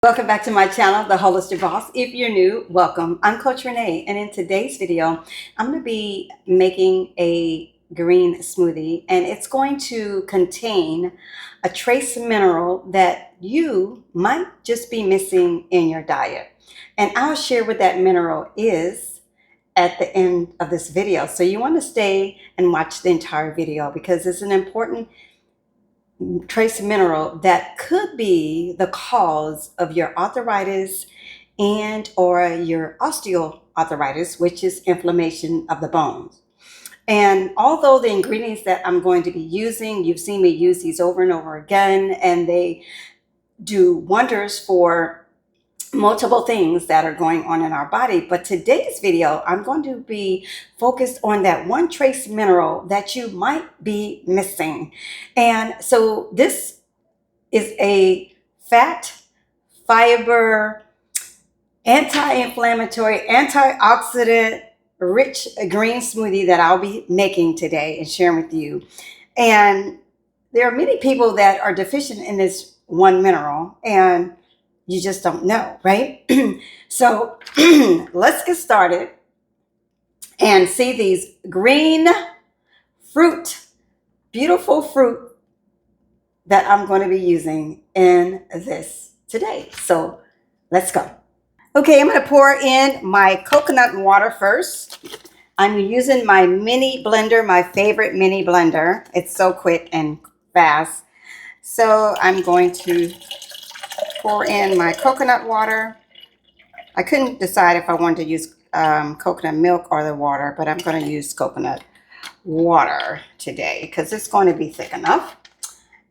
Welcome back to my channel, The Holistic Boss. If you're new, welcome. I'm Coach Renee, and in today's video, I'm going to be making a green smoothie, and it's going to contain a trace mineral that you might just be missing in your diet. And I'll share what that mineral is at the end of this video. So you want to stay and watch the entire video because it's an important trace mineral that could be the cause of your arthritis and or your osteoarthritis, which is inflammation of the bones. And although the ingredients that I'm going to be using, you've seen me use these over and over again, and they do wonders for multiple things that are going on in our body. But today's video, I'm going to be focused on that one trace mineral that you might be missing. And so this is a fat, fiber, anti-inflammatory, antioxidant rich green smoothie that I'll be making today and sharing with you. And there are many people that are deficient in this one mineral, and you just don't know, right? So let's get started and see these green fruit, beautiful fruit that I'm going to be using in this today. So let's go. Okay, I'm going to pour in my coconut water first. I'm using my mini blender, my favorite mini blender. It's so quick and fast. So I'm going to pour in my coconut water. I couldn't decide if I wanted to use coconut milk or the water, but I'm going to use coconut water today because it's going to be thick enough.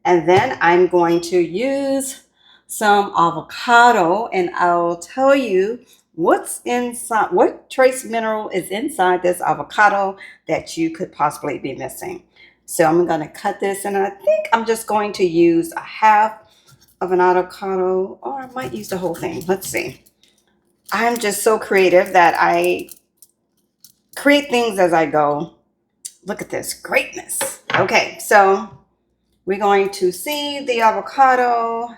And then I'm going to use some avocado, and I'll tell you what's inside, what trace mineral is inside this avocado that you could possibly be missing. So I'm going to cut this, and I think I'm just going to use a half of an avocado, or I might use the whole thing. Let's see. I'm just so creative that I create things as I go. Look at this greatness. Okay, so we're going to see the avocado.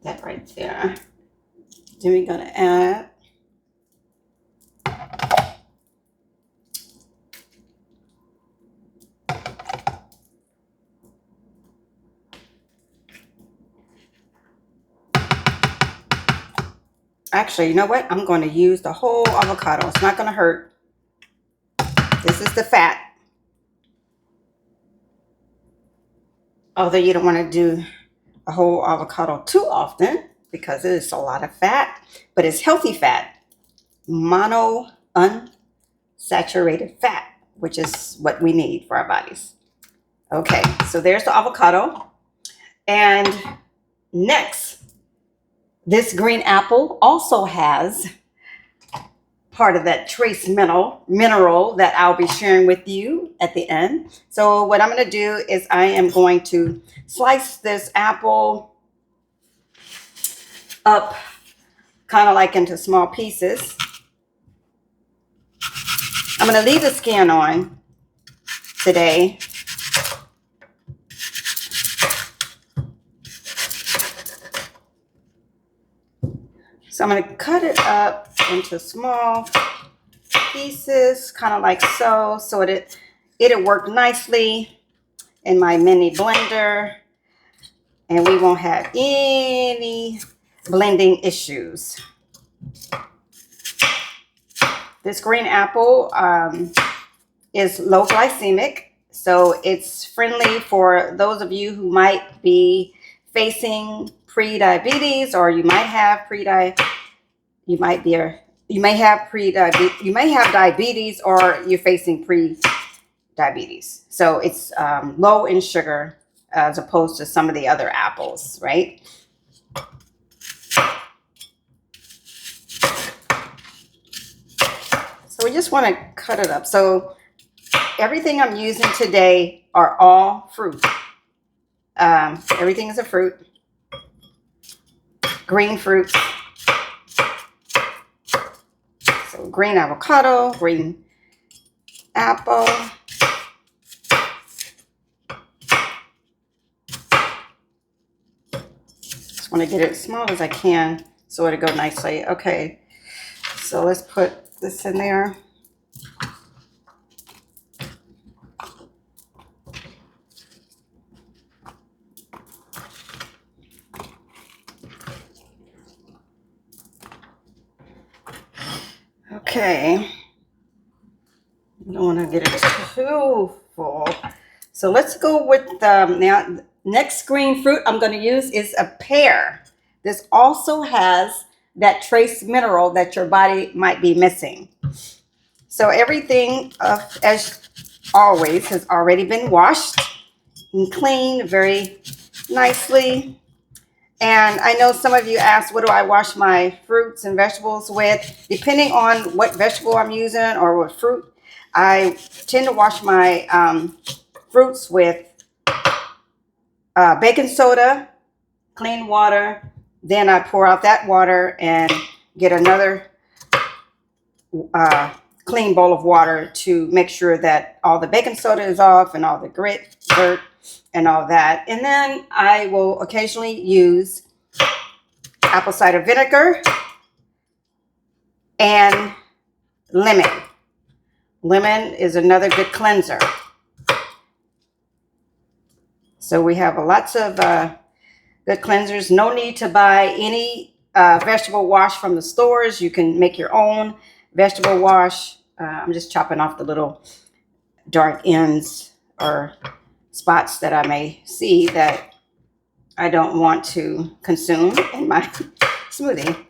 That right there. Then we're going to add actually, you know what? I'm going to use the whole avocado. It's not going to hurt. This is the fat. Although you don't want to do a whole avocado too often because it is a lot of fat, but it's healthy fat. Mono unsaturated fat, which is what we need for our bodies. Okay, so there's the avocado. And next, this green apple also has part of that trace mineral that I'll be sharing with you at the end. So what I'm going to do is I am going to slice this apple up kind of like into small pieces. I'm going to leave the skin on today. So I'm going to cut it up into small pieces, kind of like so it'll work nicely in my mini blender, and we won't have any blending issues. This green apple is low glycemic, so it's friendly for those of you who might be facing pre-diabetes, or you might have diabetes, or you're facing pre-diabetes. So it's low in sugar as opposed to some of the other apples, right? So we just want to cut it up. So everything I'm using today are all fruit. Everything is a fruit. Green fruits. So green avocado, green apple, want to get it as small as I can so it'll go nicely. Okay, so let's put this in there. Okay, I don't want to get it too full. So let's go with now next green fruit I'm going to use is a pear. This also has that trace mineral that your body might be missing. So everything, as always, has already been washed and cleaned very nicely. And I know some of you asked, what do I wash my fruits and vegetables with? Depending on what vegetable I'm using or what fruit, I tend to wash my fruits with baking soda, clean water. Then I pour out that water and get another clean bowl of water to make sure that all the baking soda is off and all the grit, dirt, and all that. And then I will occasionally use apple cider vinegar and lemon. Lemon is another good cleanser. So we have lots of good cleansers. No need to buy any vegetable wash from the stores. You can make your own vegetable wash. I'm just chopping off the little dark ends or spots that I may see that I don't want to consume in my smoothie.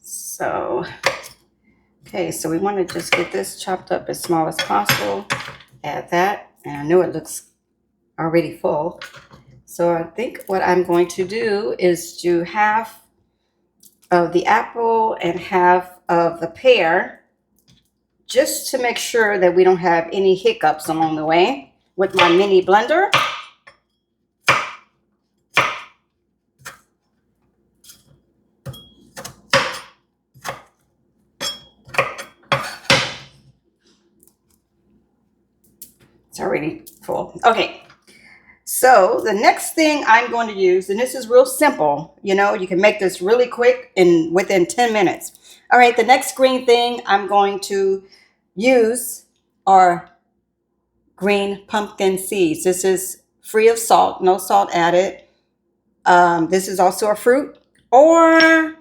So, okay, so we want to just get this chopped up as small as possible. Add that, and I know it looks already full. So I think what I'm going to do is do half of the apple and half of the pear, just to make sure that we don't have any hiccups along the way with my mini blender. It's already full. Okay. So the next thing I'm going to use, and this is real simple, you know, you can make this really quick and within 10 minutes. All right, the next green thing I'm going to use are green pumpkin seeds. This is free of salt, no salt added. This is also a fruit, or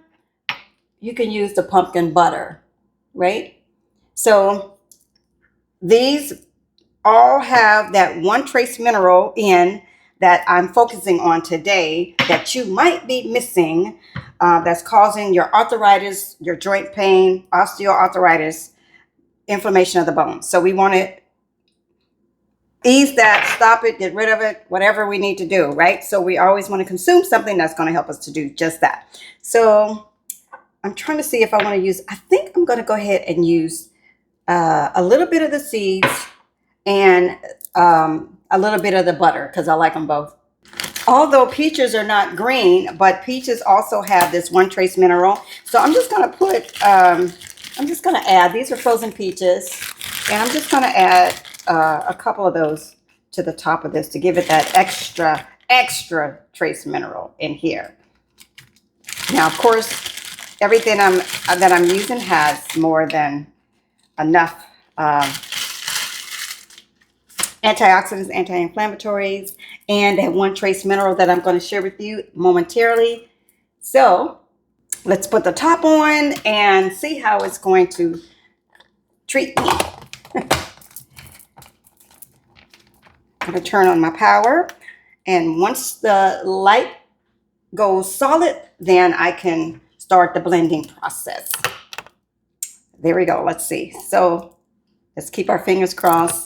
you can use the pumpkin butter, right? So these all have that one trace mineral in that I'm focusing on today that you might be missing, that's causing your arthritis, your joint pain, osteoarthritis, inflammation of the bones. So we want to ease that, stop it, get rid of it, whatever we need to do, right? So we always want to consume something that's going to help us to do just that. So I'm trying to see if I want to use, I think I'm going to go ahead and use a little bit of the seeds and a little bit of the butter, because I like them both. Although peaches are not green, but peaches also have this one trace mineral. So I'm just going to put, I'm just going to add, these are frozen peaches, and I'm just going to add a couple of those to the top of this to give it that extra trace mineral in here. Now, of course, everything that I'm using has more than enough antioxidants, anti-inflammatories, and that one trace mineral that I'm going to share with you momentarily. So let's put the top on and see how it's going to treat me. I'm going to turn on my power, and once the light goes solid, then I can start the blending process. There we go. Let's see. So let's keep our fingers crossed.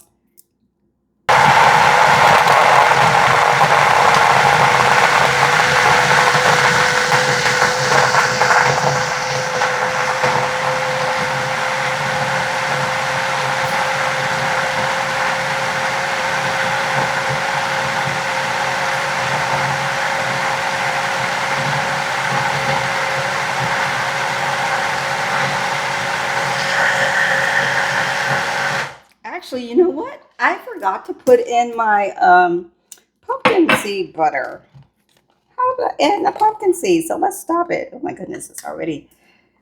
Actually, you know what? I forgot to put in my pumpkin seed butter. How did I add the pumpkin seeds? So let's stop it. Oh my goodness, it's already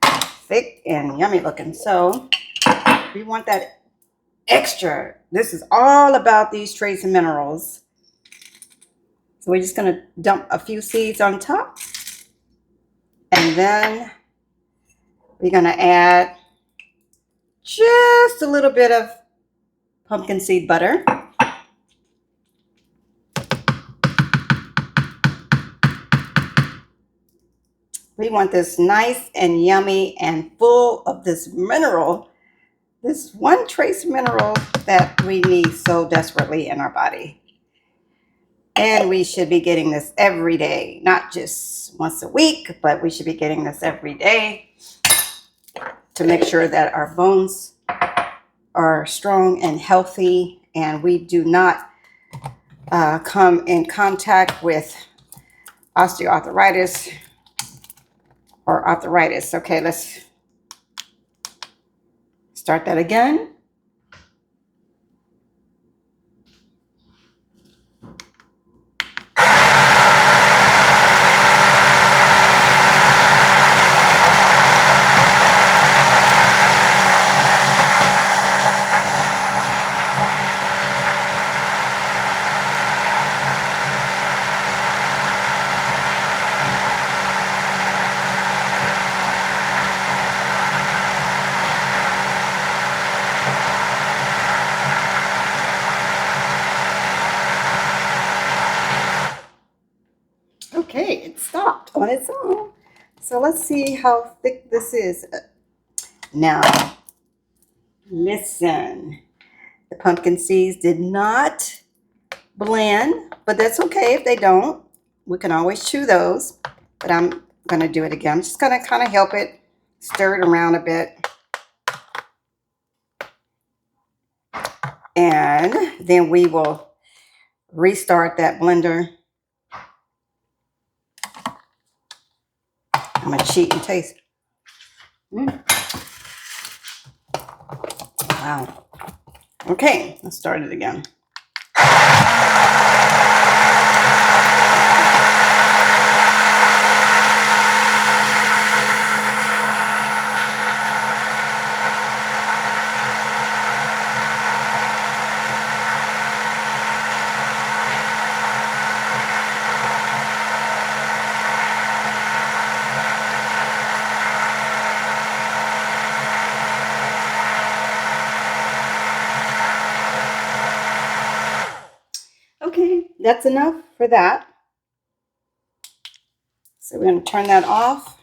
thick and yummy looking. So we want that extra. This is all about these trace minerals. So we're just going to dump a few seeds on top. And then we're going to add just a little bit of pumpkin seed butter. We want this nice and yummy and full of this mineral, this one trace mineral that we need so desperately in our body. And we should be getting this every day, not just once a week, but we should be getting this every day to make sure that our bones are strong and healthy and we do not come in contact with osteoarthritis or arthritis. Okay, let's start that again. Okay, it stopped on its own. So let's see how thick this is. Now, listen. The pumpkin seeds did not blend, but that's okay if they don't. We can always chew those, but I'm going to do it again. I'm just going to kind of help it stir it around a bit. And then we will restart that blender. I'm going to cheat and taste. Wow. Okay, let's start it again. Okay, that's enough for that. So we're going to turn that off.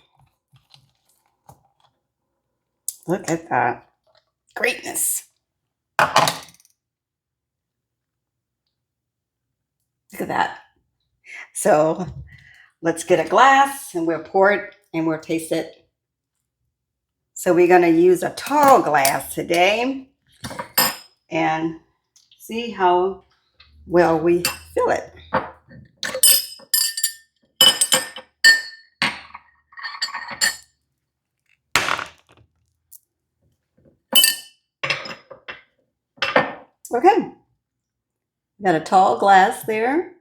Look at that. Greatness. Look at that. So let's get a glass and we'll pour it and we'll taste it. So we're going to use a tall glass today and see how well we fill it. Okay, got a tall glass there.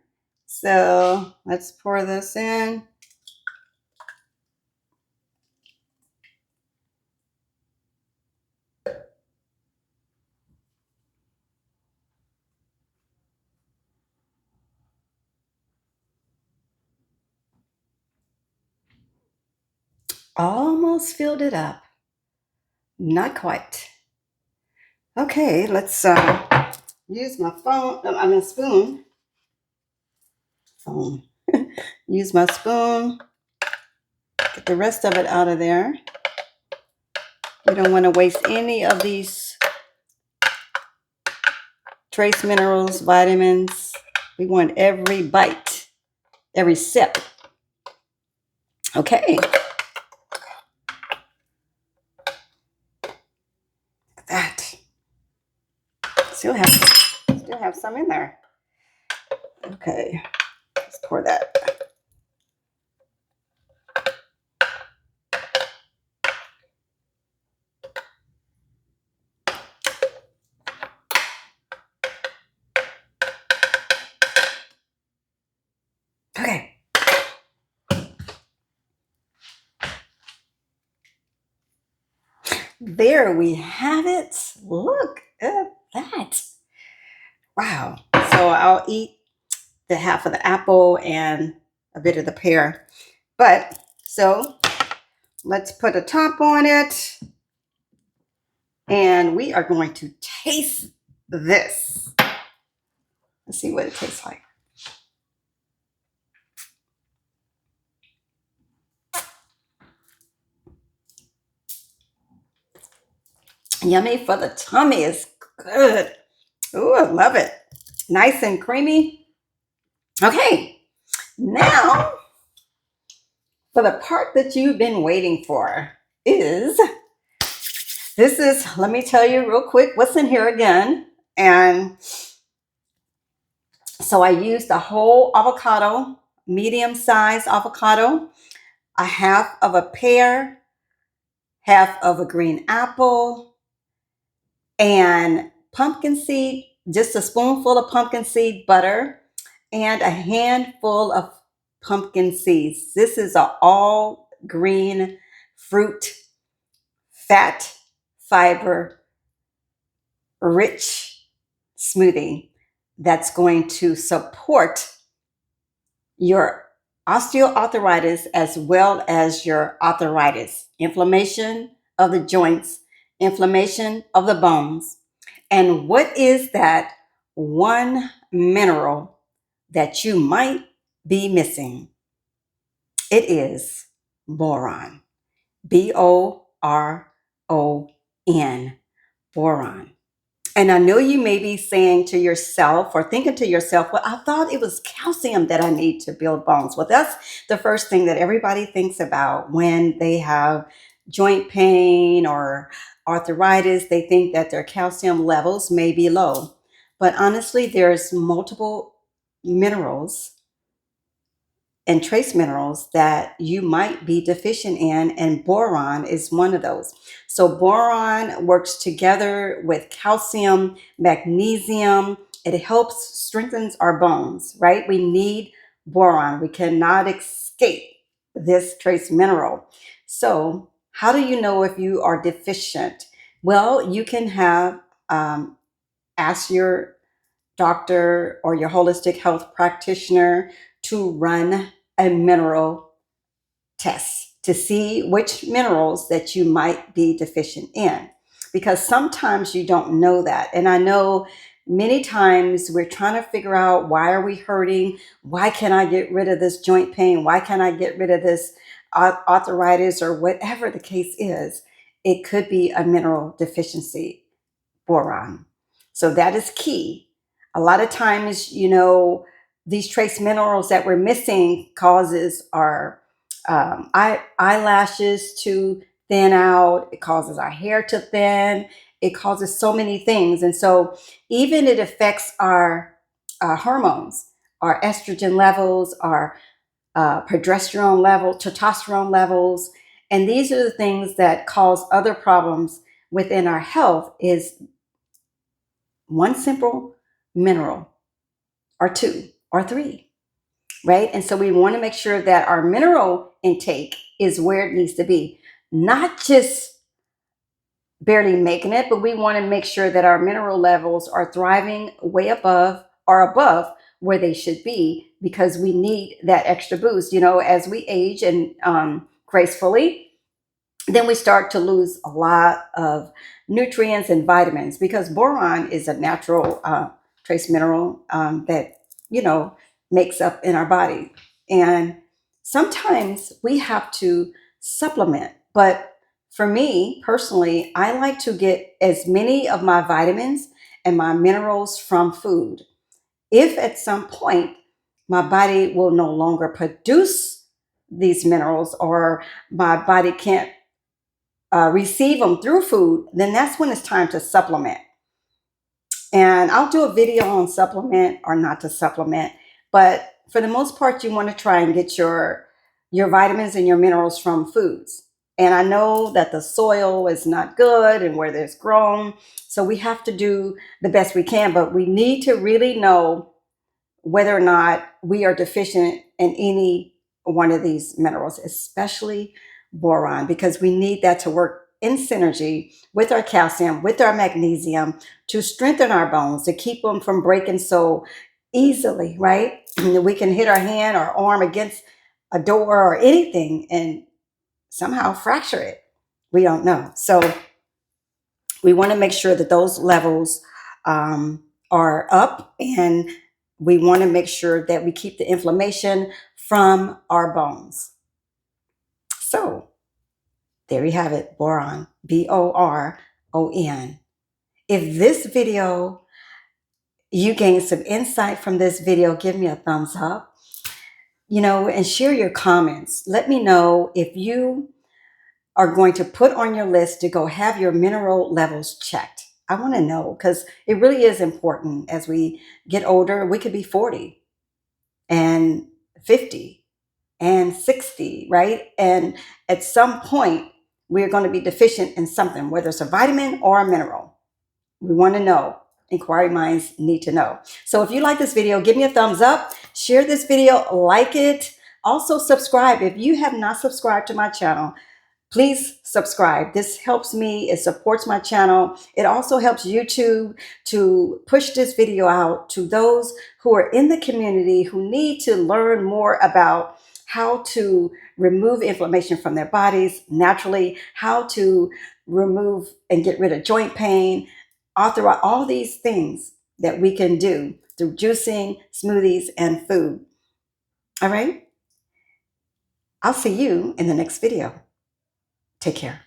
So let's pour this in. Almost filled it up. Not quite. Okay, let's use my spoon. Use my spoon. Get the rest of it out of there. We don't want to waste any of these trace minerals, vitamins. We want every bite, every sip. Okay. Look at that. Still have some in there. Okay. Let's pour that. Okay. There we have it. Look at that. Wow. So I'll eat the half of the apple and a bit of the pear. But so let's put a top on it. And we are going to taste this. Let's see what it tastes like. Yummy for the tummy. It's good. Ooh, I love it. Nice and creamy. Okay, now for the part that you've been waiting for is let me tell you real quick what's in here again. And so I used a whole avocado, medium-sized avocado, a half of a pear, half of a green apple, and pumpkin seed, just a spoonful of pumpkin seed butter, and a handful of pumpkin seeds. This is an all green fruit, fat, fiber, rich smoothie that's going to support your osteoarthritis as well as your arthritis, inflammation of the joints, inflammation of the bones. And what is that one mineral that you might be missing? It is boron. Boron. Boron. And I know you may be saying to yourself or thinking to yourself, well, I thought it was calcium that I need to build bones. Well, that's the first thing that everybody thinks about when they have joint pain or arthritis. They think that their calcium levels may be low. But honestly, there's multiple minerals and trace minerals that you might be deficient in, and boron is one of those. So boron works together with calcium, magnesium. It helps strengthens our bones, right? We need boron. We cannot escape this trace mineral. So how do you know if you are deficient? Well, you can have ask your doctor or your holistic health practitioner to run a mineral test to see which minerals that you might be deficient in, because sometimes you don't know that. And I know many times we're trying to figure out, why are we hurting? Why can't I get rid of this joint pain? Why can't I get rid of this arthritis, or whatever the case is? It could be a mineral deficiency, boron. So that is key. A lot of times, these trace minerals that we're missing causes our eyelashes to thin out. It causes our hair to thin. It causes so many things. And so even it affects our hormones, our estrogen levels, our progesterone level, testosterone levels. And these are the things that cause other problems within our health, is one simple mineral or two or three, right? And so we want to make sure that our mineral intake is where it needs to be, not just barely making it, but we want to make sure that our mineral levels are thriving way above or above where they should be, because we need that extra boost. As we age and gracefully, then we start to lose a lot of nutrients and vitamins, because boron is a natural trace mineral that, makes up in our body. And sometimes we have to supplement. But for me personally, I like to get as many of my vitamins and my minerals from food. If at some point my body will no longer produce these minerals, or my body can't receive them through food, then that's when it's time to supplement. And I'll do a video on supplement or not to supplement. But for the most part, you want to try and get your vitamins and your minerals from foods. And I know that the soil is not good and where there's grown. So we have to do the best we can, but we need to really know whether or not we are deficient in any one of these minerals, especially boron, because we need that to work in synergy with our calcium, with our magnesium, to strengthen our bones, to keep them from breaking so easily, right? We can hit our hand or arm against a door or anything and somehow fracture it. We don't know. So we want to make sure that those levels are up, and we want to make sure that we keep the inflammation from our bones. So there you have it, boron, Boron. If this video, you gained some insight from this video, give me a thumbs up, and share your comments. Let me know if you are going to put on your list to go have your mineral levels checked. I want to know, because it really is important. As we get older, we could be 40 and 50 and 60, right? And at some point, we're going to be deficient in something, whether it's a vitamin or a mineral. We want to know. Inquiry minds need to know. So if you like this video, give me a thumbs up, share this video, like it. Also subscribe. If you have not subscribed to my channel, please subscribe. This helps me. It supports my channel. It also helps YouTube to push this video out to those who are in the community who need to learn more about how to remove inflammation from their bodies naturally, how to remove and get rid of joint pain, arthritis, all these things that we can do through juicing, smoothies, and food. All right? I'll see you in the next video. Take care.